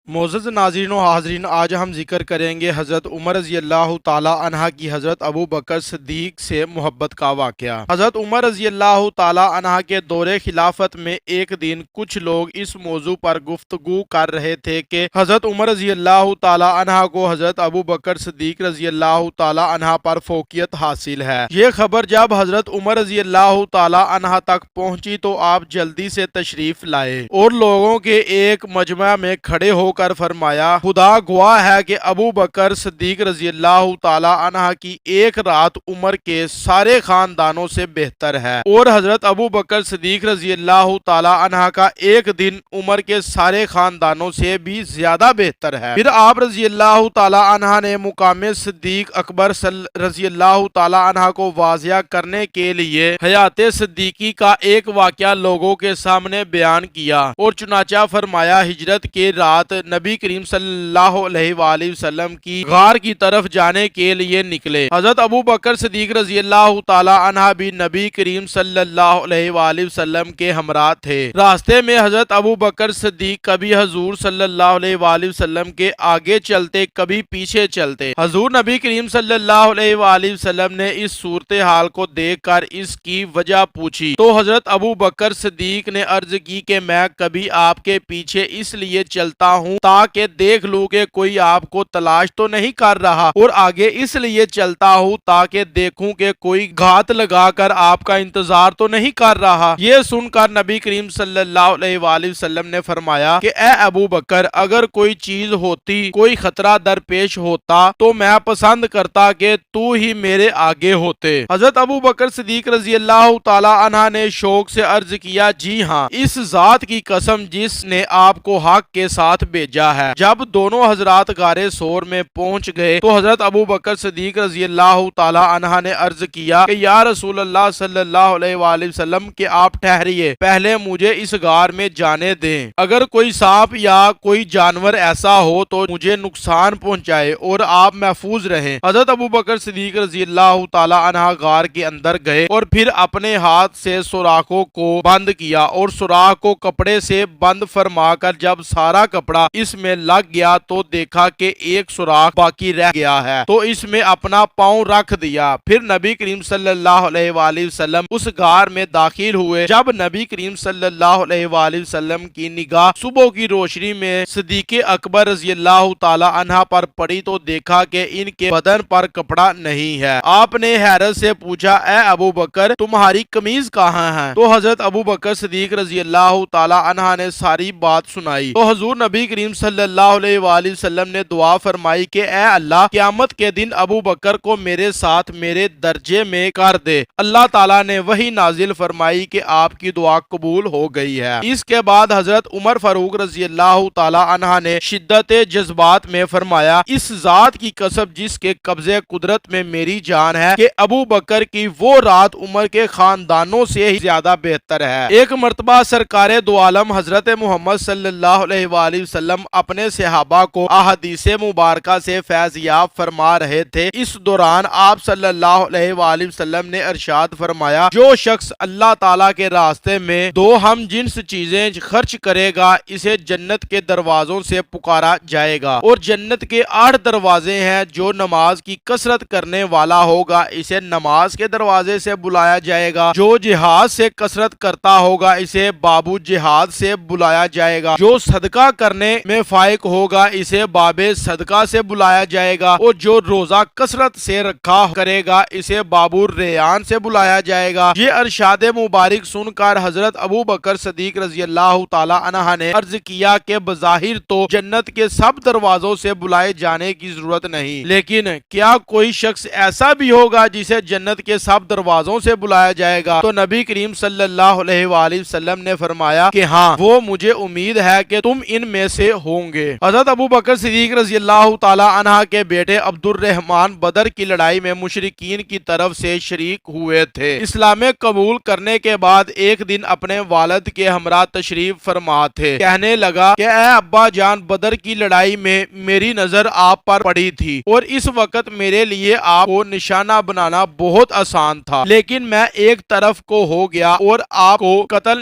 معزز ناظرین و حاضرین، آج ہم ذکر کریں گے حضرت عمر رضی اللہ تعالیٰ عنہ کی حضرت ابو بکر صدیق سے محبت کا واقعہ۔ حضرت عمر رضی اللہ تعالیٰ عنہ کے دور خلافت میں ایک دن کچھ لوگ اس موضوع پر گفتگو کر رہے تھے کہ حضرت عمر رضی اللہ تعالیٰ عنہ کو حضرت ابو بکر صدیق رضی اللہ تعالیٰ عنہ پر فوقیت حاصل ہے۔ یہ خبر جب حضرت عمر رضی اللہ تعالیٰ عنہ تک پہنچی تو آپ جلدی سے تشریف لائے اور لوگوں کے ایک مجمع میں کھڑے ہو کر فرمایا، خدا گواہ ہے کہ ابو بکر صدیق رضی اللہ تعالی عنہ کی ایک رات عمر کے سارے خاندانوں سے بہتر ہے، اور حضرت ابو بکر صدیق رضی اللہ تعالی عنہ کا ایک دن عمر کے سارے خاندانوں سے بھی زیادہ بہتر ہے۔ پھر آپ رضی اللہ تعالی عنہ نے مقام صدیق اکبر رضی اللہ تعالی عنہ کو واضح کرنے کے لیے حیات صدیقی کا ایک واقعہ لوگوں کے سامنے بیان کیا، اور چنانچہ فرمایا، ہجرت کے رات نبی کریم صلی اللہ علیہ وآلہ وسلم کی غار کی طرف جانے کے لیے نکلے۔ حضرت ابو بکر صدیق رضی اللہ تعالی عنہ بھی نبی کریم صلی اللہ علیہ وآلہ وسلم کے ہمراہ تھے۔ راستے میں حضرت ابو بکر صدیق کبھی حضور صلی اللہ علیہ وآلہ وسلم کے آگے چلتے، کبھی پیچھے چلتے۔ حضور نبی کریم صلی اللہ علیہ وآلہ وسلم نے اس صورتحال کو دیکھ کر اس کی وجہ پوچھی تو حضرت ابو بکر صدیق نے عرض کی کہ میں کبھی آپ کے پیچھے اس لیے چلتا ہوں تاکہ دیکھ لوں کہ کوئی آپ کو تلاش تو نہیں کر رہا، اور آگے اس لیے چلتا ہوں تاکہ دیکھوں کہ کوئی گھات لگا کر آپ کا انتظار تو نہیں کر رہا۔ یہ سن کر نبی کریم صلی اللہ علیہ وآلہ وسلم نے فرمایا کہ اے ابو بکر، اگر کوئی چیز ہوتی، کوئی خطرہ درپیش ہوتا تو میں پسند کرتا کہ تو ہی میرے آگے ہوتے۔ حضرت ابو بکر صدیق رضی اللہ تعالی عنہ نے شوق سے عرض کیا، جی ہاں، اس ذات کی قسم جس نے آپ کو حق کے ساتھ بھیجا ہے۔ جب دونوں حضرات غار ثور میں پہنچ گئے تو حضرت ابو بکر صدیق رضی اللہ تعالی عنہ نے عرض کیا کہ یا رسول اللہ صلی اللہ علیہ وآلہ وسلم کہ آپ ٹھہریے، پہلے مجھے اس غار میں جانے دیں، اگر کوئی سانپ یا کوئی جانور ایسا ہو تو مجھے نقصان پہنچائے اور آپ محفوظ رہیں۔ حضرت ابو بکر صدیق رضی اللہ تعالی عنہ غار کے اندر گئے اور پھر اپنے ہاتھ سے سوراخوں کو بند کیا اور سوراخ کو کپڑے سے بند فرما کر جب سارا کپڑا اس میں لگ گیا تو دیکھا کہ ایک سوراخ باقی رہ گیا ہے، تو اس میں اپنا پاؤں رکھ دیا۔ پھر نبی کریم صلی اللہ علیہ وآلہ وسلم اس غار میں داخل ہوئے۔ جب نبی کریم صلی اللہ علیہ وآلہ وسلم کی نگاہ صبح کی روشنی میں صدیق اکبر رضی اللہ تعالی عنہ پر پڑی تو دیکھا کہ ان کے بدن پر کپڑا نہیں ہے۔ آپ نے حیرت سے پوچھا، اے ابو بکر، تمہاری قمیض کہاں ہے؟ تو حضرت ابو بکر صدیق رضی اللہ تعالی عنہ نے ساری بات سنائی تو حضور نبی کریم صلی اللہ علیہ وآلہ وسلم نے دعا فرمائی کہ اے اللہ، قیامت کے دن ابو بکر کو میرے ساتھ میرے درجے میں کر دے۔ اللہ تعالیٰ نے وحی نازل فرمائی کہ آپ کی دعا قبول ہو گئی ہے۔ اس کے بعد حضرت عمر فاروق رضی اللہ تعالی عنہ نے شدت جذبات میں فرمایا، اس ذات کی قسم جس کے قبضے قدرت میں میری جان ہے کہ ابو بکر کی وہ رات عمر کے خاندانوں سے ہی زیادہ بہتر ہے۔ ایک مرتبہ سرکار دو عالم حضرت محمد صلی اللہ علیہ وآلہ وسلم اپنے صحابہ کو احادیث مبارکہ سے فیض یاب فرما رہے تھے۔ اس دوران آپ صلی اللہ علیہ وآلہ وسلم نے ارشاد فرمایا، جو شخص اللہ تعالیٰ کے راستے میں دو ہم جنس چیزیں خرچ کرے گا اسے جنت کے دروازوں سے پکارا جائے گا، اور جنت کے 8 دروازے ہیں۔ جو نماز کی کثرت کرنے والا ہوگا اسے نماز کے دروازے سے بلایا جائے گا، جو جہاد سے کثرت کرتا ہوگا اسے بابو جہاد سے بلایا جائے گا، جو صدقہ کرنے میں فائق ہوگا اسے باب صدقہ سے بلایا جائے گا، اور جو روزہ کثرت سے رکھا کرے گا اسے بابو ریان سے بلایا جائے گا۔ یہ ارشاد مبارک سن کر حضرت ابو بکر صدیق رضی اللہ تعالی عنہ نے عرض کیا کہ بظاہر تو جنت کے سب دروازوں سے بلائے جانے کی ضرورت نہیں، لیکن کیا کوئی شخص ایسا بھی ہوگا جسے جنت کے سب دروازوں سے بلایا جائے گا؟ تو نبی کریم صلی اللہ علیہ وآلہ وسلم نے فرمایا کہ ہاں، وہ مجھے امید ہے کہ تم ان میں سے ہوں گے۔ حضرت ابو بکر صدیق رضی اللہ تعالی عنہ کے بیٹے عبد الرحمن بدر کی لڑائی میں مشرکین کی طرف سے شریک ہوئے تھے۔ اسلام قبول کرنے کے بعد ایک دن اپنے والد کے ہمراہ تشریف فرما تھے۔ کہنے لگا کہ اے ابا جان، بدر کی لڑائی میں میری نظر آپ پر پڑی تھی اور اس وقت میرے لیے آپ کو نشانہ بنانا بہت آسان تھا، لیکن میں ایک طرف کو ہو گیا اور آپ کو قتل